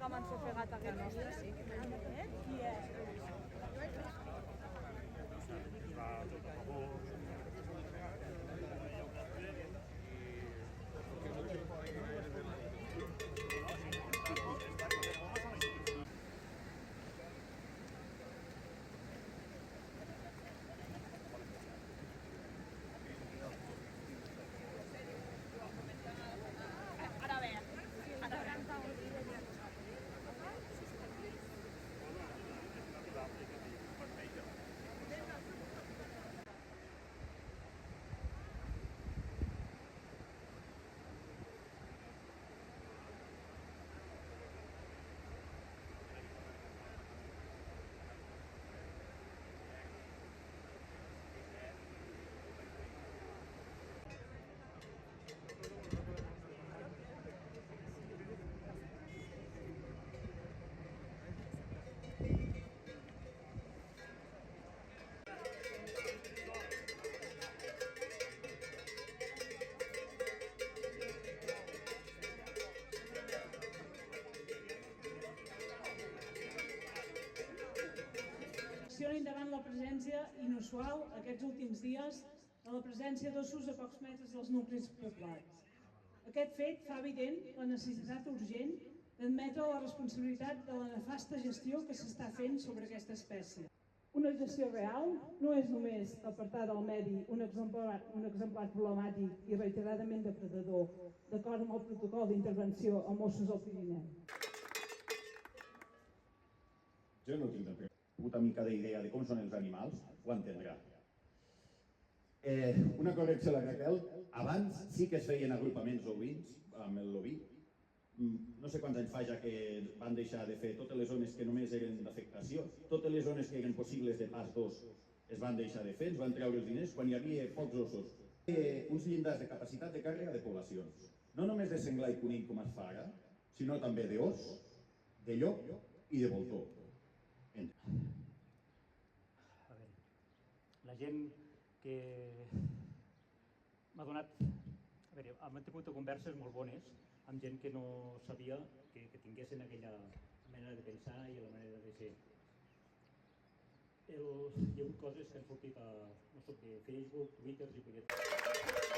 que m'han sofegat aquest nostre, sí. Qui és? Ara bé. Reaccionin davant la presència inusual aquests últims dies de la presència d'ossos a pocs metres dels nuclis poblats. Aquest fet fa evident la necessitat urgent d'admetre la responsabilitat de la nefasta gestió que s'està fent sobre aquesta espècie. Una gestió real no és només apartar del medi un exemplar problemàtic i reiteradament depredador, d'acord amb el protocol d'intervenció amb ossos al Pirineu. Jo no tinc una mica d'idea de com són els animals, ho entendrà. Una correcció a la Raquel, abans sí que es feien agrupaments ovins amb el l'oví. No sé quants anys fa ja que van deixar de fer totes les zones que només eren d'afectació, totes les zones que eren possibles de pas 2 es van deixar de fer, ens van treure els diners quan hi havia pocs ossos. Uns llindars de capacitat de càrrega de poblacions, no només de senglar i conill com es fa ara, sinó també d'os, de llop i de voltor. A veure, la gent que m'ha donat... A veure, hem tingut converses molt bones amb gent que no sabia que tinguessin aquella manera de pensar i la manera de ser. Hi ha hagut coses que han sortit a Facebook, Twitter i